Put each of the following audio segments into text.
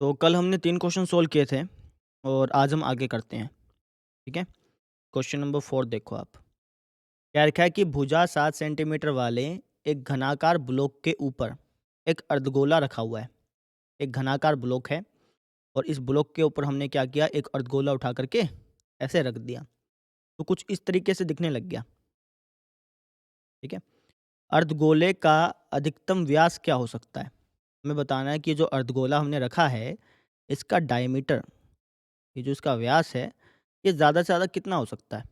तो कल हमने 3 क्वेश्चन सोल्व किए थे और आज हम आगे करते हैं, ठीक है? क्वेश्चन नंबर 4 देखो आप। क्या लिखा है कि भुजा 7 सेंटीमीटर वाले एक घनाकार ब्लॉक के ऊपर एक अर्धगोला रखा हुआ है। एक घनाकार ब्लॉक है और इस ब्लॉक के ऊपर हमने क्या किया, एक अर्धगोला उठा कर के ऐसे रख दिया। तो कुछ इस तरीके से दिखने लग गया, ठीक है? अर्धगोले का अधिकतम व्यास क्या हो सकता है? हमें बताना है कि जो अर्धगोला हमने रखा है, इसका डायमीटर, ये जो इसका व्यास है, ये ज़्यादा से ज़्यादा कितना हो सकता है?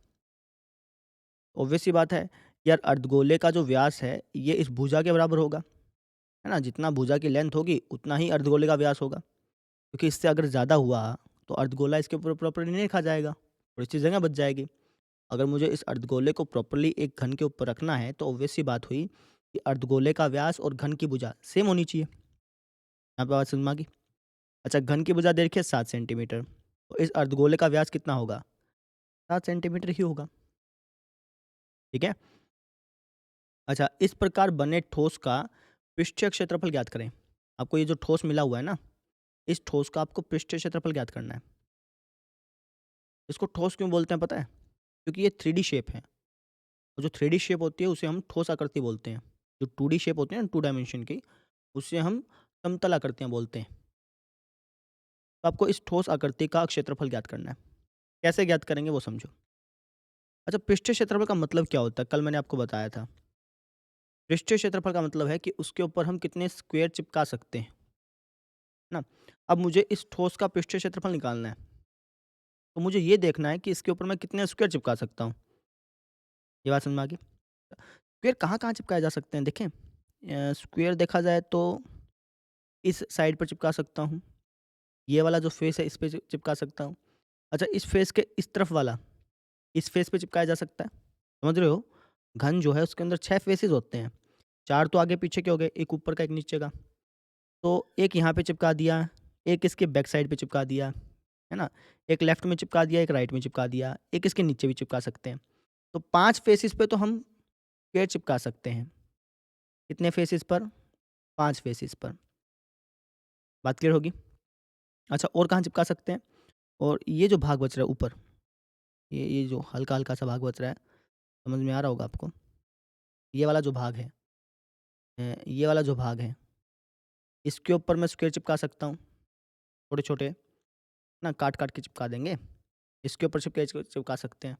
ऑब्वियस सी बात है, यार अर्धगोले का जो व्यास है, ये इस भुजा के बराबर होगा, है ना? जितना भुजा की लेंथ होगी, उतना ही अर्धगोले का व्यास होगा। क्योंकि इससे अगर ज़्यादा हुआ, तो अर्धगोला इसके ऊपर प्रॉपर्ली नहीं रखा जाएगा, थोड़ी-सी जगह बच जाएगी। अगर मुझे इस अर्धगोले को प्रॉपर्ली एक घन के ऊपर रखना है, तो ऑब्वियस सी बात हुई कि अर्धगोले का व्यास और घन की भुजा सेम होनी चाहिए। यहाँ पे बात समझ में आ गई? अच्छा, घन की भुजा देखिए 7 सेंटीमीटर, तो इस अर्धगोले का व्यास कितना होगा? 7 सेंटीमीटर ही होगा, ठीक है? अच्छा, इस प्रकार बने ठोस का पृष्ठीय क्षेत्रफल ज्ञात करें। आपको ये जो ठोस मिला हुआ है ना, इस ठोस का आपको पृष्ठीय क्षेत्रफल ज्ञात करना है। इसको ठोस क्यों बोलते हैं पता है? क्योंकि ये 3D शेप है और जो 3D शेप होती है उसे हम ठोस आकृति बोलते हैं। जो 2D शेप होती है ना 2 डायमेंशन की, उसे हम समतल आकृतियाँ बोलते हैं। तो आपको इस ठोस आकृति का क्षेत्रफल ज्ञात करना है। कैसे ज्ञात करेंगे वो समझो। अच्छा, पृष्ठीय क्षेत्रफल का मतलब क्या होता है? कल मैंने आपको बताया था। पृष्ठीय क्षेत्रफल का मतलब है कि उसके ऊपर हम कितने स्क्वायर चिपका सकते हैं, ना? अब मुझे इस ठोस का पृष्ठीय क्षेत्रफल निकालना है, तो मुझे ये देखना है कि इसके ऊपर मैं कितने स्क्वायर चिपका सकता हूँ। ये बात समझ में आ गई? स्क्वायर कहाँ-कहाँ चिपकाए जा सकते हैं देखें? स्क्वायर देखा जाए तो इस साइड पर चिपका सकता हूँ, ये वाला जो फेस है इस पे चिपका सकता हूँ। अच्छा, इस फेस के इस तरफ वाला, इस फेस पे चिपकाया जा सकता है। समझ रहे हो? घन जो है उसके अंदर 6 फेसेस होते हैं, 4 तो आगे पीछे के हो गए, एक ऊपर का, एक नीचे का। तो एक यहाँ पे चिपका दिया, एक इसके बैक साइड पे चिपका दिया, है ना? एक लेफ्ट में चिपका दिया, एक राइट में चिपका दिया, एक इसके नीचे भी चिपका सकते हैं। तो 5 फेसेस पे तो हम पेड़ चिपका सकते हैं। कितने फेसेस पर? 5 फेसेस पर। बात क्लियर होगी? अच्छा, और कहाँ चिपका सकते हैं? और ये जो भाग बच रहा है ऊपर, ये जो हल्का-हल्का सा भाग बच रहा है, समझ में आ रहा होगा आपको? ये वाला जो भाग है, ये वाला जो भाग है, इसके ऊपर मैं स्क्वायर चिपका सकता हूँ, छोटे-छोटे, ना काट-काट के चिपका देंगे। इसके ऊपर चिपका सकते हैं।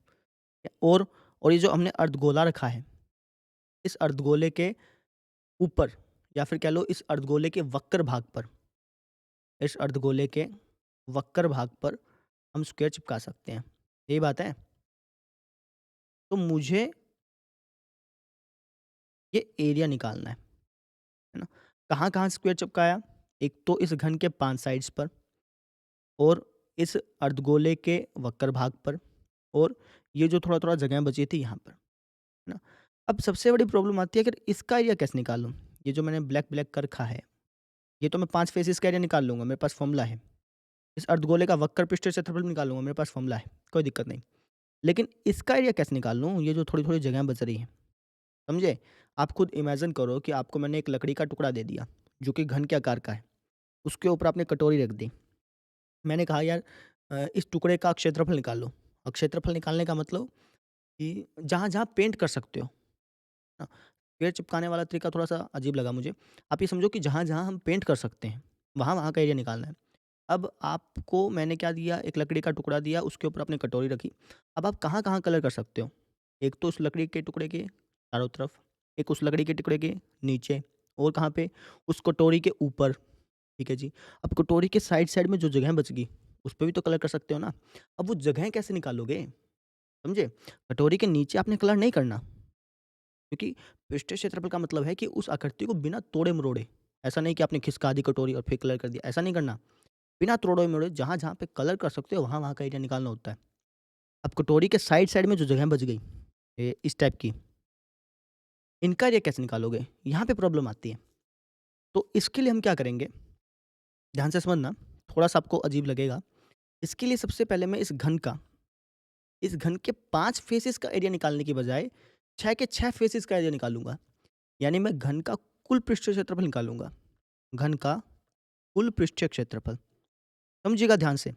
और ये जो हमने अर्धगोला रखा है, इस अर्धगोले के ऊपर या फिर कह लो इस अर्धगोले के वक्र भाग पर, इस अर्धगोले के वक्र भाग पर हम स्क्वायर चिपका सकते हैं। यही बात है? तो मुझे ये एरिया निकालना है ना? कहाँ-कहाँ स्क्वायर चिपकाया? एक तो इस घन के 5 साइड्स पर और इस अर्धगोले के वक्र भाग पर और ये जो थोड़ा-थोड़ा जगह बची थी यहाँ पर, है ना? अब सबसे बड़ी प्रॉब्लम आती है कि इसका एरिया कैसे निकालूँ? ये जो मैंने ब्लैक-ब्लैक कर रखा है, ये तो मैं 5 फेसेस का एरिया निकाल लूँगा, मेरे पास फ़ॉर्मूला है। इस अर्धगोले का वक्र पृष्ठीय क्षेत्रफल निकालूँगा, मेरे पास फ़ॉर्मूला है, कोई दिक्कत नहीं। लेकिन इसका एरिया कैसे निकाल लूँ? ये जो थोड़ी-थोड़ी जगह बच रही है, समझे? आप खुद इमेजिन करो कि आपको मैंने एक लकड़ी का टुकड़ा दे दिया, जो कि घन के आकार का है। उसके ऊपर आपने कटोरी रख दी। मैंने कहा यार इस टुकड़े का क्षेत्रफल निकाल लो। अब क्षेत्रफल निकालने का मतलब कि जहाँ-जहाँ पेंट कर सकते हो, ना? पेड़ चिपकाने वाला तरीका थोड़ा-सा अजीब लगा मुझे। आप ये समझो कि जहाँ-जहाँ हम पेंट कर सकते हैं, वहाँ-वहाँ का एरिया निकालना है। अब आपको मैंने क्या दिया, एक लकड़ी का टुकड़ा दिया, उसके ऊपर आपने कटोरी रखी। अब आप कहाँ-कहाँ कलर कर सकते हो? एक तो उस लकड़ी के टुकड़े के चारों तरफ, एक उस लकड़ी के टुकड़े के नीचे और कहाँ पे? उस कटोरी के ऊपर, ठीक है जी। अब कटोरी के साइड-साइड में जो जगह बच गई, उस पे भी तो कलर कर सकते हो ना? अब वो जगह कैसे निकालोगे? समझे? कटोरी के नीचे आपने कलर नहीं करना, क्योंकि पृष्ठीय क्षेत्रफल का मतलब है कि उस आकृति को बिना तोड़े-मरोड़े, ऐसा नहीं कि आपने खिसका दी कटोरी और फिर कलर कर दिया, ऐसा नहीं करना। बिना तोड़े-मरोड़े जहाँ-जहाँ पे कलर कर सकते हो वहाँ-वहाँ का एरिया निकालना होता है। अब कटोरी के साइड-साइड में जो जगह बच गई, इस टाइप की, इनका एरिया कैसे निकालोगे? यहाँ पे प्रॉब्लम आती है। तो इसके लिए हम क्या करेंगे? ध्यान से समझना, थोड़ा-सा आपको अजीब लगेगा। इसके लिए सबसे पहले मैं इस घन के 5 फेसेस का एरिया निकालने की बजाय 6 के 6 फेसेस का एरिया निकालूँगा। यानी मैं घन का कुल पृष्ठीय क्षेत्रफल निकालूँगा। घन का कुल पृष्ठीय क्षेत्रफल। समझिएगा ध्यान से।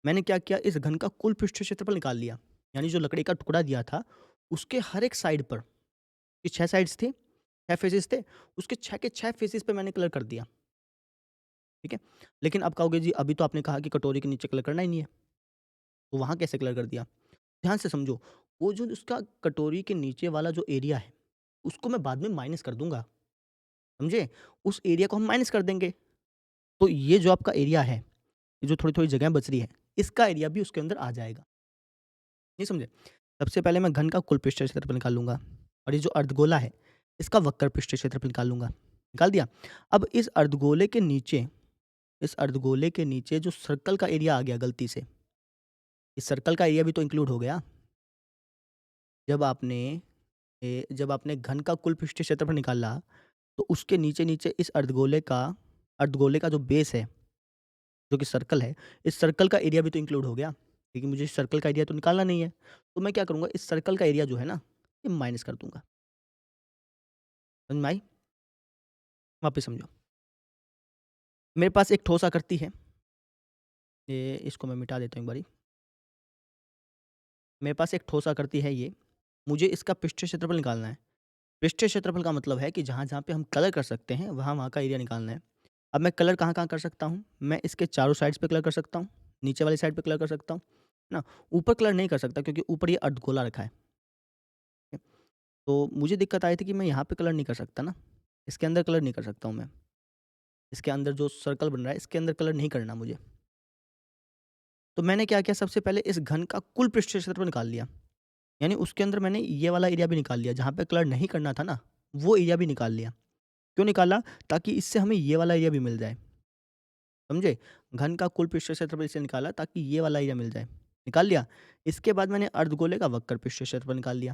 मैंने क्या किया, इस घन का कुल पृष्ठीय क्षेत्रफल निकाल लिया। यानी जो लकड़ी का टुकड़ा दिया था, उसके हर एक साइड पर, ये 6 साइड्स थी, 6 फेसेस थे, उसके 6 के 6 फेसेस पे मैंने कलर कर दिया, ठीक है? लेकिन आप कहोगे जी अभी तो आपने कहा कि कटोरी के नीचे कलर करना ही नहीं है, तो वहाँ कैसे कलर कर दिया? ध्यान से समझो, वो जो उसका कटोरी के नीचे वाला जो एरिया है, उसको मैं बाद में माइनस कर दूँगा, समझे? उस एरिया को हम माइनस कर देंगे। तो ये जो आपका एरिया है, ये जो थोड़ी-थोड़ी जगह बच रही है, इसका एरिया भी उसके अंदर आ जाएगा। नहीं समझे? सबसे पहले मैं घन का कुल पृष्ठीय क्षेत्रफल निकाल लूँगा और ये जो अर्धगोला है, इसका वक्र पृष्ठीय क्षेत्रफल निकाल लूँगा। निकाल दिया? अब इस अर्धगोले के नीचे जो सर्कल का एरिया आ गया गलती से, इस सर्कल का एरिया भी तो इंक्लूड हो गया। जब आपने जब आपने घन का कुल पृष्ठीय क्षेत्रफल निकाला, तो उसके नीचे-नीचे इस अर्धगोले का जो बेस है, जो कि सर्कल है, इस सर्कल का एरिया भी तो इंक्लूड हो गया। लेकिन मुझे इस सर्कल का एरिया तो निकालना नहीं है, तो मैं क्या करूँगा, इस सर्कल का एरिया जो है ना, ये माइनस कर दूँगा। समझ में आई? वापस समझो। मेरे पास एक ठोस आकृति है, ये इसको मैं मिटा देता हूँ एक बारी। मेरे पास एक ठोस आकृति है ये, मुझे इसका पृष्ठीय क्षेत्रफल निकालना है। पृष्ठीय क्षेत्रफल का मतलब है कि जहाँ-जहाँ पे हम कलर कर सकते हैं, वहाँ-वहाँ का एरिया निकालना है। अब मैं कलर कहाँ-कहाँ कर सकता हूँ? मैं इसके चारों साइड्स पे कलर कर सकता हूँ, नीचे वाली साइड पे कलर कर सकता हूँ, है ना? ऊपर कलर नहीं कर सकता क्योंकि ऊपर ये अर्धगोला रखा है। ठीक है? तो मुझे दिक्कत आई थी कि मैं यहाँ पे कलर नहीं कर सकता ना, इसके अंदर कलर नहीं कर सकता हूँ मैं। इसके अंदर जो सर्कल बन रहा है, इसके अंदर कलर नहीं करना मुझे। तो मैंने क्या किया, सबसे पहले इस घन का कुल पृष्ठीय क्षेत्रफल निकाल लिया। यानी उसके अंदर मैंने ये वाला एरिया भी निकाल लिया, जहाँ पे कलर नहीं करना था ना, वो एरिया भी निकाल लिया। क्यों निकाला? ताकि इससे हमें ये वाला एरिया भी मिल जाए, समझे? घन का कुल पृष्ठीय क्षेत्रफल इससे निकाला ताकि ये वाला एरिया मिल जाए। निकाल लिया। इसके बाद मैंने अर्धगोले का वक्र पृष्ठीय क्षेत्रफल निकाल लिया,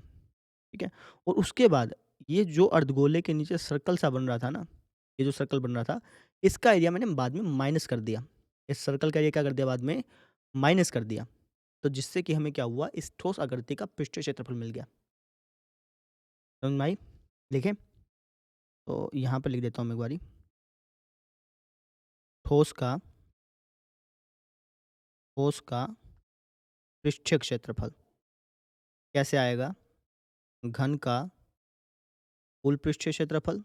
ठीक है? और उसके बाद ये जो अर्धगोले के नीचे सर्कल सा बन रहा था ना, ये जो सर्कल बन रहा था, इसका एरिया मैंने बाद में माइनस कर दिया। इस सर्कल का एरिया क्या कर दिया बाद में? माइनस कर दिया। तो जिससे कि हमें क्या हुआ, इस ठोस आकृति का पृष्ठीय क्षेत्रफल मिल गया। समझ में आई? देखें, तो यहाँ पे लिख देता हूँ मैं एक बारी। ठोस का ठोस का पृष्ठीय क्षेत्रफल कैसे आएगा? घन का कुल पृष्ठीय क्षेत्रफल,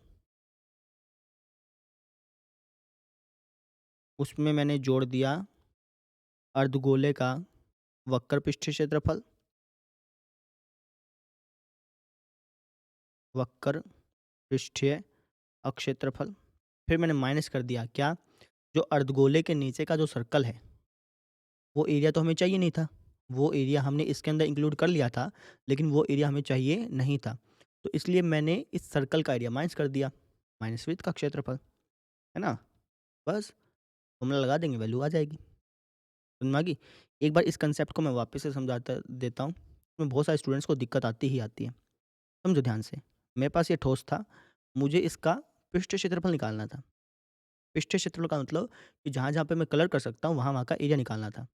उसमें मैंने जोड़ दिया अर्धगोले का वक्र पृष्ठीय क्षेत्रफल, वक्र पृष्ठीय अक्षेत्रफल। फिर मैंने माइनस कर दिया क्या? जो अर्धगोले के नीचे का जो सर्कल है, वो एरिया तो हमें चाहिए नहीं था। वो एरिया हमने इसके अंदर इंक्लूड कर लिया था, लेकिन वो एरिया हमें चाहिए नहीं था। तो इसलिए मैंने इस सर्कल का एरिया माइनस कर दिया, माइनस वृत्त का क्षेत्रफल, है ना? बस फॉर्मूला लगा देंगे, वैल्यू आ जाएगी। समझ में आ गई? एक बार इस कांसेप्ट को मैं वापस से समझाता देता हूँ, इसमें बहुत सारे स्टूडेंट्स को दिक्कत आती ही आती है। समझो ध्यान से, मेरे पास ये ठोस था, मुझे इसका पृष्ठीय क्षेत्रफल निकालना था। पृष्ठीय क्षेत्रफल का मतलब कि जहाँ-जहाँ पे मैं कलर कर सकता हूँ, वहाँ-वहाँ का एरिया निकालना था।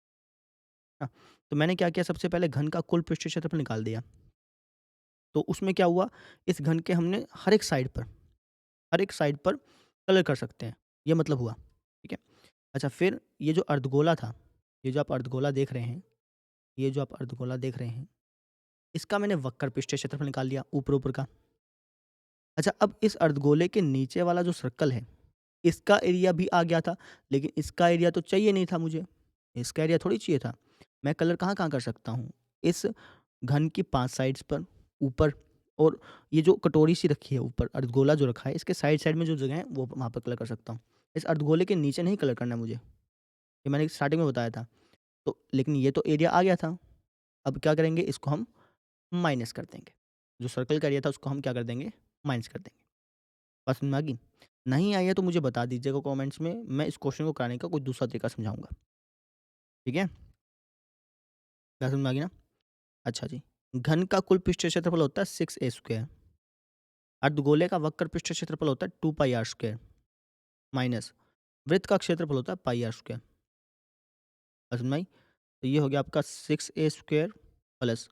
हाँ, तो मैंने क्या किया, सबसे पहले घन का कुल पृष्ठीय क्षेत्रफल निकाल दिया। तो उसमें क्या हुआ, इस घन के हमने हर एक साइड पर कलर कर सकते हैं, ये मतलब हुआ, ठीक है? अच्छा, फिर ये जो अर्धगोला था, ये जो आप अर्धगोला देख रहे हैं, ये जो आप अर्धगोला देख रहे हैं, इसका मैंने वक्र पृष्ठीय क्षेत्रफल निकाल लिया ऊपर-ऊपर का। अच्छा, अब इस अर्धगोले के नीचे वाला जो सर्कल है, इसका एरिया भी आ गया था, लेकिन इसका एरिया तो चाहिए नहीं था मुझे, इसका एरिया थोड़ी चाहिए था। मैं कलर कहाँ-कहाँ कर सकता हूँ, इस घन की 5 साइड्स पर, ऊपर, और ये जो कटोरी सी रखी है ऊपर, अर्धगोला जो रखा है, इसके साइड-साइड में जो जगह है, वो वहाँ पर कलर कर सकता हूँ। इस अर्धगोले के नीचे नहीं कलर करना है मुझे, ये मैंने स्टार्टिंग में बताया था। तो लेकिन ये तो एरिया आ गया था, अब क्या करेंगे, इसको हम माइनस कर देंगे। जो सर्कल का एरिया था, उसको हम क्या कर देंगे, माइनस कर देंगे। बात समझ में आ गई? नहीं आई है तो मुझे बता दीजिएगा कमेंट्स में, मैं इस क्वेश्चन को कराने का कोई दूसरा तरीका समझाऊँगा, ठीक है? बात समझ में आ गई ना? अच्छा जी, घन का कुल पृष्ठीय क्षेत्रफल होता है 6a स्क्वायर, अर्धगोले का वक्र पृष्ठीय क्षेत्रफल होता है 2 पाई r स्क्वायर, माइनस वृत्त का क्षेत्रफल होता है पाई r स्क्वायर। बात समझ में आई? तो ये हो गया आपका 6a स्क्वायर प्लस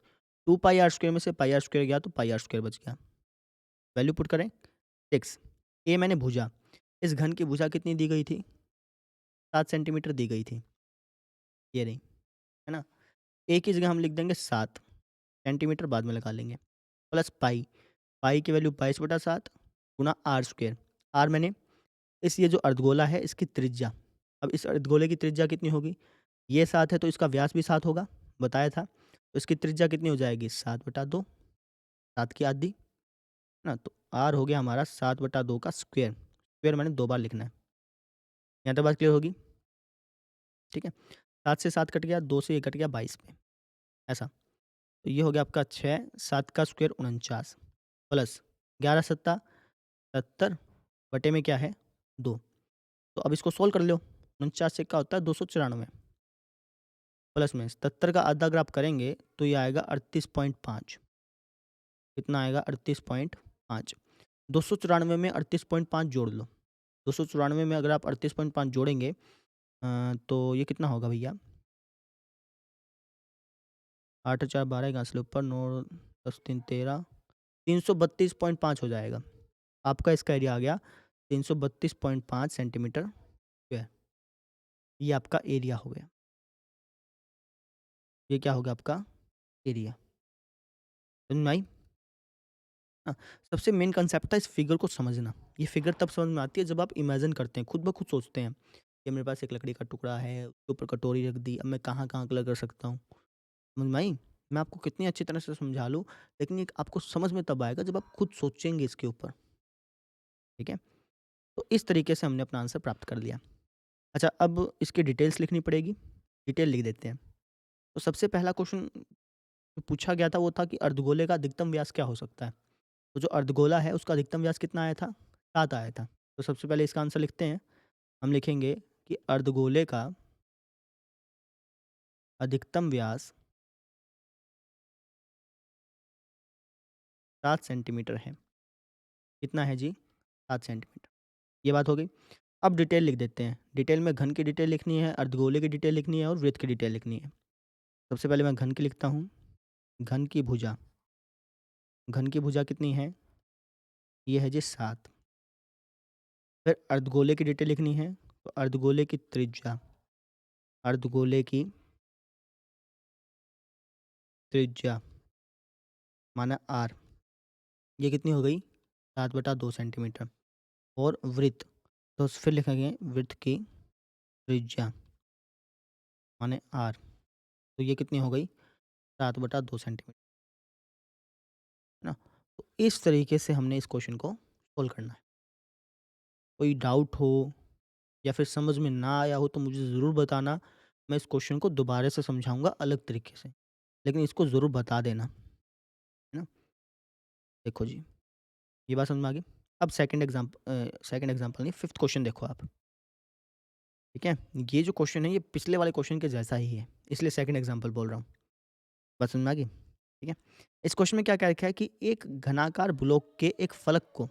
2 पाई r स्क्वायर में से पाई r स्क्वायर गया तो पाई r स्क्वायर बच गया। वैल्यू पुट करें, 6, a मैंने भुजा, इस घन की भुजा कितनी दी गई थी? 7 सेंटीमीटर दी गई थी। ये रही, है ना? ए की जगह हम लिख देंगे 7 सेंटीमीटर, बाद में लगा लेंगे, प्लस पाई, पाई की वैल्यू 22/7 गुना आर स्क्वायर। आर मैंने इस ये जो अर्धगोला है इसकी त्रिज्या, अब इस अर्धगोले की त्रिज्या कितनी होगी? ये 7 है तो इसका व्यास भी 7 होगा, बताया था। तो इसकी त्रिज्या कितनी हो जाएगी? 7/2, 7 की आधी, है ना? तो आर हो गया हमारा 7/2 का स्क्वायर, स्क्वायर मैंने 2 बार लिखना है। यहाँ तक बात क्लियर होगी? ठीक है? 7 से 7 कट गया, 2 से ये कट गया 22 में, ऐसा। तो ये हो गया आपका 6, 7 का स्क्वायर 49 प्लस 11 सत्ता 70 बटे में क्या है? 2। तो अब इसको सोल्व कर लो, 49 से क्या होता है? 294 प्लस में 77 का आधा अगर आप करेंगे तो ये आएगा 38.5। कितना आएगा? 38.5। 294 में 38.5 जोड़ लो। 294 में अगर आप 38.5 जोड़ेंगे तो ये कितना होगा भैया? 8 और 4 12 घास ले ऊपर 9 10 3 13 332.5 हो जाएगा। आपका इसका एरिया आ गया 332.5 सेंटीमीटर स्क्वायर। ये आपका एरिया हो गया। ये क्या होगा आपका? एरिया। समझ में आई? हाँ, सबसे मेन कंसेप्ट था इस फिगर को समझना। ये फिगर तब समझ में आती है जब आप इमेजिन करते हैं, खुद ब खुद सोचते हैं कि मेरे पास एक लकड़ी का टुकड़ा है, उसके ऊपर कटोरी रख दी, अब मैं कहाँ-कहाँ कलर कर सकता हूँ। समझ में आई? मैं आपको कितनी अच्छी तरह से समझा लूँ, लेकिन ये आपको समझ में तब आएगा जब आप खुद सोचेंगे इसके ऊपर, ठीक है? तो इस तरीके से हमने अपना आंसर प्राप्त कर लिया। अच्छा, अब इसकी डिटेल्स लिखनी पड़ेगी, डिटेल लिख देते हैं। तो सबसे पहला क्वेश्चन जो पूछा गया था वो था कि अर्धगोले का अधिकतम व्यास क्या हो सकता है? तो जो अर्धगोला है उसका अधिकतम व्यास कितना आया था? 7 आया था। तो सबसे पहले इसका आंसर लिखते हैं। हम लिखेंगे कि अर्धगोले का अधिकतम व्यास 7 सेंटीमीटर है। कितना है जी? 7 सेंटीमीटर। ये बात हो गई। अब डिटेल लिख देते हैं। डिटेल में घन की डिटेल लिखनी है, अर्धगोले की डिटेल लिखनी है और वृत्त की डिटेल लिखनी है। सबसे पहले मैं घन की लिखता हूँ। घन की भुजा, घन की भुजा कितनी है? ये है जी 7। फिर अर्धगोले की डिटेल लिखनी है, तो अर्धगोले की त्रिज्या, अर्धगोले की त्रिज्या माना आर, ये कितनी हो गई? 7/2 सेंटीमीटर। और वृत्त, तो फिर लिखेंगे वृत्त की त्रिज्या माने आर, तो ये कितनी हो गई? 7/2 सेंटीमीटर, है ना? तो इस तरीके से हमने इस क्वेश्चन को सोल्व करना है। कोई डाउट हो या फिर समझ में ना आया हो तो मुझे ज़रूर बताना। मैं इस क्वेश्चन को दोबारा से समझाऊँगा अलग तरीके से, लेकिन इसको ज़रूर बता देना, है ना? देखो जी, ये बात समझ में आ गई? अब सेकंड एग्ज़ाम्पल नहीं, 5th क्वेश्चन देखो आप, ठीक है? ये जो क्वेश्चन है ये पिछले वाले क्वेश्चन के जैसा ही है, इसलिए सेकंड एग्ज़ाम्पल बोल रहा हूँ। बात समझ में आ गई? ठीक है? इस क्वेश्चन में क्या कह रखा है कि एक घनाकार ब्लॉक के एक फलक को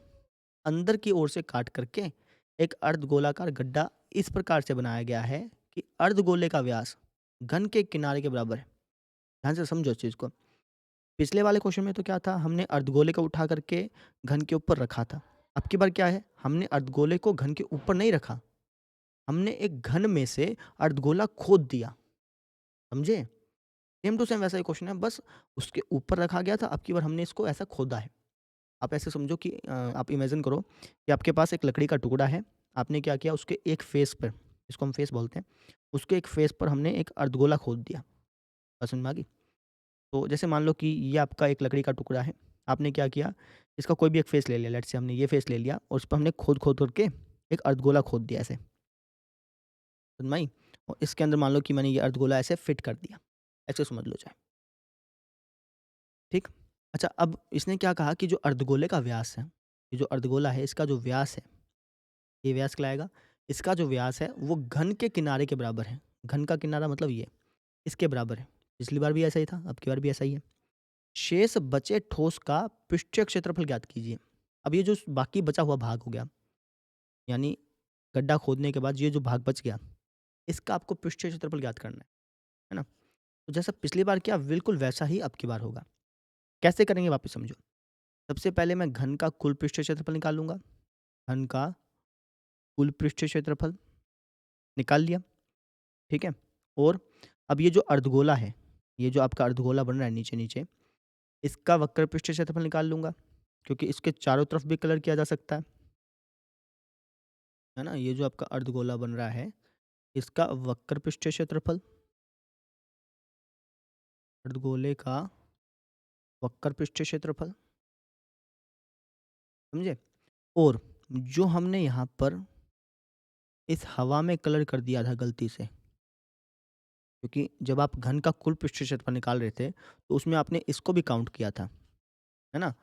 अंदर की ओर से काट करके एक अर्धगोलाकार गड्ढा इस प्रकार से बनाया गया है कि अर्धगोले का व्यास घन के किनारे के बराबर है। ध्यान से समझो इस चीज़ को। पिछले वाले क्वेश्चन में तो क्या था, हमने अर्धगोले को उठा करके घन के ऊपर रखा था। अब की बार क्या है, हमने अर्धगोले को घन के ऊपर नहीं रखा, हमने एक घन में से अर्धगोला खोद दिया। समझे? सेम टू सेम वैसा ही क्वेश्चन है, बस उसके ऊपर रखा गया था, अब की बार हमने इसको ऐसा खोदा है। आप ऐसे समझो कि आप इमेजिन करो कि आपके पास एक लकड़ी का टुकड़ा है, आपने क्या किया उसके एक फेस पर, जिसको हम फेस बोलते हैं, उसके एक फेस पर हमने एक अर्धगोला खोद दिया। बात समझ में आ गई? तो जैसे मान लो कि ये आपका एक लकड़ी का टुकड़ा है, आपने क्या किया, इसका कोई भी एक फेस ले लिया, लेट्स से हमने ये फेस ले लिया और उस पर हमने खोद-खोद करके एक अर्धगोला खोद दिया ऐसे, समझ में आई? और इसके अंदर मान लो कि मैंने ये अर्धगोला ऐसे फिट कर दिया, ऐसे समझ लो चाहे, ठीक? अच्छा, अब इसने क्या कहा कि जो अर्धगोले का व्यास है, ये जो अर्धगोला है इसका जो व्यास है, ये व्यास कहलाएगा, इसका जो व्यास है वो घन के किनारे के बराबर है। घन का किनारा मतलब ये, इसके बराबर है। पिछली बार भी ऐसा ही था, अब की बार भी ऐसा ही है। शेष बचे ठोस का पृष्ठीय क्षेत्रफल ज्ञात कीजिए। अब ये जो बाकी बचा हुआ भाग हो गया, यानी गड्ढा खोदने के बाद ये जो भाग बच गया, इसका आपको पृष्ठीय क्षेत्रफल ज्ञात करना है ना? तो जैसा पिछली बार किया बिल्कुल वैसा ही अब की बार होगा। कैसे करेंगे वापस समझो। सबसे पहले मैं घन का कुल पृष्ठीय क्षेत्रफल निकाल लूँगा। घन का कुल पृष्ठीय क्षेत्रफल निकाल लिया, ठीक है? और अब ये जो अर्धगोला है, ये जो आपका अर्धगोला बन रहा है नीचे-नीचे, इसका वक्र पृष्ठीय क्षेत्रफल निकाल लूँगा, क्योंकि इसके चारों तरफ भी कलर किया जा सकता है ना? ये जो आपका अर्धगोला बन रहा है, इसका वक्र पृष्ठीय क्षेत्रफल, अर्धगोले का वक्र पृष्ठीय क्षेत्रफल, समझे? और जो हमने यहाँ पर इस हवा में कलर कर दिया था गलती से, क्योंकि जब आप घन का कुल पृष्ठीय क्षेत्रफल निकाल रहे थे, तो उसमें आपने इसको भी काउंट किया था, है ना?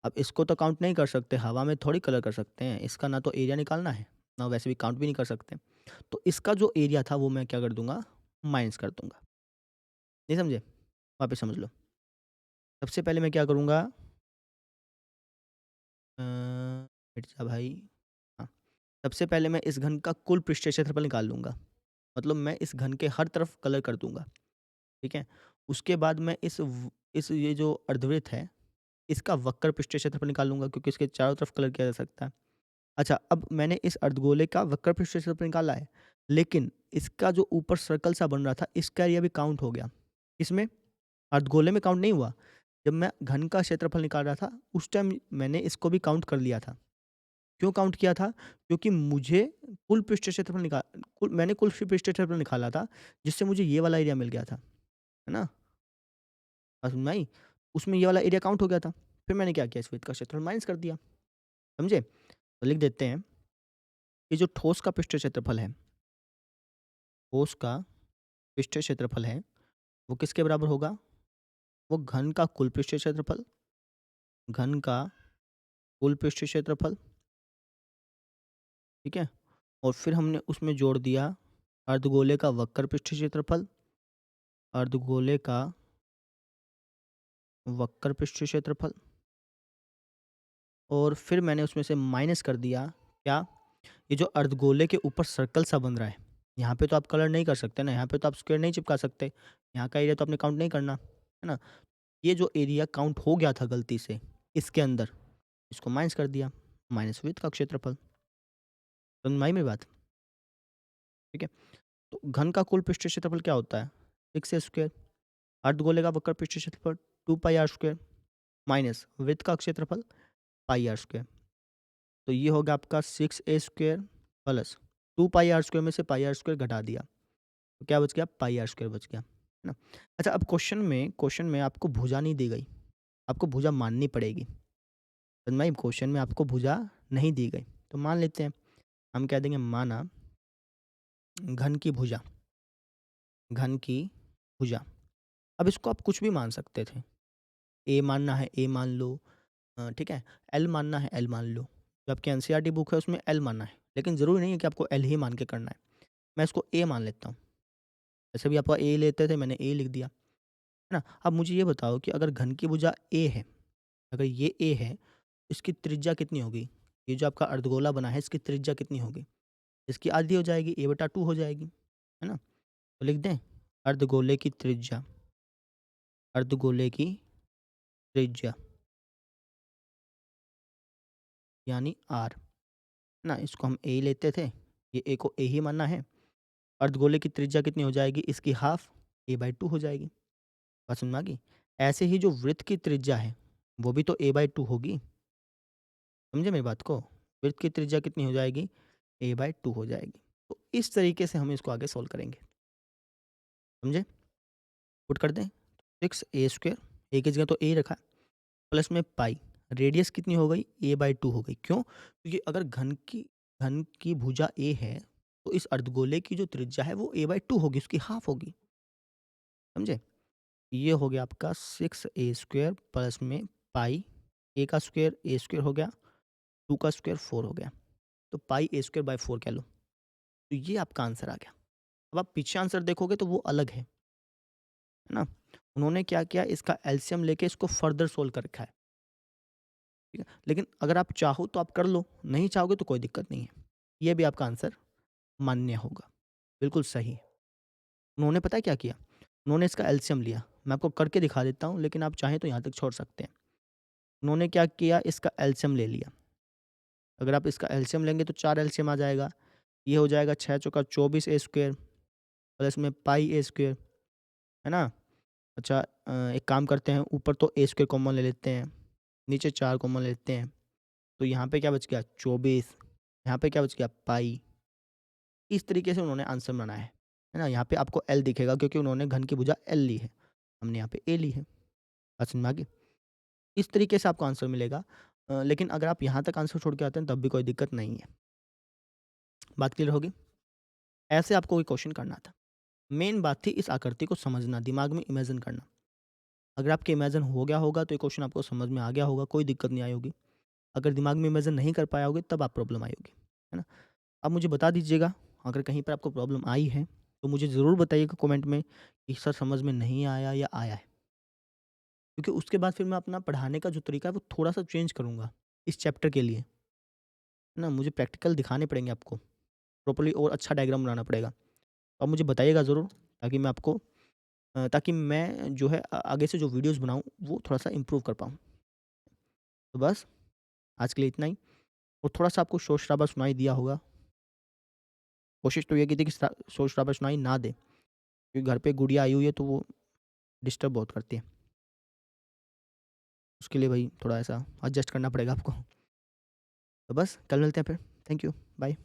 अब इसको तो काउंट नहीं कर सकते, हवा में थोड़ी कलर कर सकते हैं, इसका ना तो एरिया निकालना है, ना वैसे भी काउंट भी नहीं कर सकते। तो इसका जो एरिया था वो मैं क्या कर दूँगा, माइनस कर दूँगा। नहीं समझे? वापस समझ लो। सबसे पहले मैं क्या करूँगा, मिट जा भाई। हाँ, सबसे पहले मैं इस घन का कुल पृष्ठीय क्षेत्रफल निकाल लूँगा। मतलब मैं इस घन के हर तरफ कलर कर दूँगा, ठीक है? उसके बाद मैं इस ये जो अर्धवृत्त है, इसका वक्र पृष्ठीय क्षेत्रफल निकाल लूँगा, क्योंकि इसके चारों तरफ कलर किया जा सकता है। अच्छा, अब मैंने इस अर्धगोले का वक्र पृष्ठीय क्षेत्रफल निकाला है, लेकिन इसका जो ऊपर सर्कल सा बन रहा था, इसका एरिया भी काउंट हो गया। किसमें? अर्धगोले में काउंट नहीं हुआ। जब मैं घन का क्षेत्रफल निकाल रहा था, उस टाइम मैंने इसको भी काउंट कर लिया था। क्यों काउंट किया था? क्योंकि मुझे कुल पृष्ठीय क्षेत्रफल मैंने कुल पृष्ठीय क्षेत्रफल निकाला था, जिससे मुझे ये वाला एरिया मिल गया था। है ना? बात समझ में आई? उसमें ये वाला एरिया काउंट हो गया था। फिर मैंने क्या किया, इस वृत्त का क्षेत्रफल माइनस कर दिया। समझे? तो लिख देते हैं कि जो ठोस का पृष्ठीय क्षेत्रफल है, ठोस का पृष्ठीय क्षेत्रफल है, वो किसके बराबर होगा? वो घन का कुल पृष्ठीय क्षेत्रफल, घन का कुल पृष्ठीय क्षेत्रफल, ठीक है? और फिर हमने उसमें जोड़ दिया अर्धगोले का वक्र पृष्ठीय क्षेत्रफल, अर्धगोले का वक्र पृष्ठीय क्षेत्रफल, और फिर मैंने उसमें से माइनस कर दिया क्या? ये जो अर्धगोले के ऊपर सर्कल सा बन रहा है, यहाँ पे तो आप कलर नहीं कर सकते ना, यहाँ पे तो आप स्क्वायर नहीं चिपका सकते, यहाँ का एरिया तो आपने काउंट नहीं करना, है ना? ये जो एरिया काउंट हो गया था गलती से इसके अंदर, इसको माइनस कर दिया, माइनस विड्थ का क्षेत्रफल। समझ में आई मेरी बात? ठीक है? तो घन का कुल पृष्ठीय क्षेत्रफल क्या होता है? 6 ए स्क्वायर, अर्धगोले का वक्र पृष्ठीय क्षेत्रफल 2 पाई आर स्क्वायर, माइनस वृत्त का क्षेत्रफल पाई आर स्क्वायर। तो ये हो गया आपका 6 A square plus 2 pi R square में से पाई आर स्क्वायर घटा दिया, तो क्या बच गया? पाई आर स्क्वायर बच गया, है ना? अच्छा, अब क्वेश्चन में आपको भुजा नहीं दी गई, आपको भुजा माननी पड़ेगी। समझ में आई? क्वेश्चन में आपको भुजा नहीं दी गई, तो मान लेते हैं। हम कह देंगे माना घन की भुजा, घन की भुजा। अब इसको आप कुछ भी मान सकते थे। ए मानना है ए मान लो, ठीक है? एल मानना है एल मान लो। जो आपकी एनसीईआरटी बुक है उसमें एल मानना है, लेकिन ज़रूरी नहीं है कि आपको एल ही मान के करना है। मैं इसको ए मान लेता हूँ। वैसे भी आप ए लेते थे, मैंने ए लिख दिया, है ना? अब मुझे ये बताओ कि अगर घन की भुजा ए है, अगर ये ए है, इसकी त्रिज्या कितनी होगी? ये जो आपका अर्धगोला बना है, इसकी त्रिज्या कितनी होगी? इसकी आधी हो जाएगी, a/2 हो जाएगी, है ना? तो लिख दें अर्धगोले की त्रिज्या, अर्धगोले की त्रिज्या यानी r, है ना? इसको हम a लेते थे, ये a को a ही मानना है। अर्धगोले की त्रिज्या कितनी हो जाएगी? इसकी हाफ a/2 हो जाएगी। बात समझ में आ गई? ऐसे ही जो वृत्त की त्रिज्या है, वो भी तो a/2 होगी। समझे मेरी बात को? वृत्त की त्रिज्या कितनी हो जाएगी? a/2 हो जाएगी। तो इस तरीके से हम इसको आगे सॉल्व करेंगे। समझे? पुट कर दें 6 ए स्क्वायर, ए की जगह तो ए रखा, प्लस में पाई, रेडियस कितनी हो गई? a/2 हो गई। क्यों? क्योंकि अगर घन की भुजा a है, तो इस अर्धगोले की जो त्रिज्या है वो a/2 होगी, उसकी हाफ होगी। समझे? ये हो गया आपका 6 ए स्क्वायर प्लस में पाई, ए का स्क्वायर ए स्क्वायर हो गया, 2 का स्क्वायर 4 हो गया। तो पाई ए स्क्वायर बाय 4 कह लो। तो ये आपका आंसर आ गया। अब आप पीछे आंसर देखोगे तो वो अलग है ना? उन्होंने क्या किया, इसका एलसीएम लेके इसको फर्दर सोल्व कर रखा है। ठीक है? लेकिन अगर आप चाहो तो आप कर लो, नहीं चाहोगे तो कोई दिक्कत नहीं है। ये भी आपका आंसर मान्य होगा, बिल्कुल सही। उन्होंने पता है क्या किया? उन्होंने इसका एलसीएम लिया। मैं आपको करके दिखा देता हूँ, लेकिन आप चाहें तो यहाँ तक छोड़ सकते हैं। उन्होंने क्या किया, इसका एलसीएम ले लिया। अगर आप इसका एलसीएम लेंगे तो 4 एलसीएम आ जाएगा। ये हो जाएगा 6 चौका 24 ए स्क्वायर प्लस में पाई ए स्क्वायर, है ना? अच्छा, एक काम करते हैं, ऊपर तो ए स्क्वायर कॉमन ले लेते हैं, नीचे 4 कॉमन ले लेते हैं। तो यहाँ पे क्या बच गया 24, यहाँ पे क्या बच गया पाई। इस तरीके से उन्होंने आंसर बनाया है ना? यहाँ पे आपको एल दिखेगा क्योंकि उन्होंने घन की भुजा एल ली है, हमने यहाँ पे ए ली है। बात समझ में आ गई? इस तरीके से आपको आंसर मिलेगा। लेकिन अगर आप यहाँ तक आंसर छोड़ के आते हैं तब भी कोई दिक्कत नहीं है। बात क्लियर होगी? ऐसे आपको कोई क्वेश्चन करना था। मेन बात थी इस आकृति को समझना, दिमाग में इमेजिन करना। अगर आपके इमेजिन हो गया होगा तो ये क्वेश्चन आपको समझ में आ गया होगा, कोई दिक्कत नहीं आई होगी। अगर दिमाग में इमेजिन नहीं कर पाए होगे तब आप प्रॉब्लम आई होगी, है ना? आप मुझे बता दीजिएगा, अगर कहीं पर आपको प्रॉब्लम आई है तो मुझे ज़रूर बताइएगा कमेंट में कि सर समझ में नहीं आया या आया है। क्योंकि उसके बाद फिर मैं अपना पढ़ाने का जो तरीका है वो थोड़ा-सा चेंज करूँगा इस चैप्टर के लिए, है ना? मुझे प्रैक्टिकल दिखाने पड़ेंगे आपको, प्रॉपर्ली और अच्छा डायग्राम बनाना पड़ेगा। तो आप मुझे बताइएगा ज़रूर, ताकि मैं आपको ताकि मैं जो है आगे से जो वीडियोज़ बनाऊँ वो थोड़ा-सा इम्प्रूव कर पाऊँ। तो बस आज के लिए इतना ही, और थोड़ा-सा आपको शोर-शराबा सुनाई दिया होगा। कोशिश तो ये की थी कि शोर-शराबा सुनाई ना दे, क्योंकि घर पे गुड़िया आई हुई है तो वो डिस्टर्ब बहुत करती है। उसके लिए भाई थोड़ा ऐसा एडजस्ट करना पड़ेगा आपको। तो बस कल मिलते हैं फिर। Thank you, bye.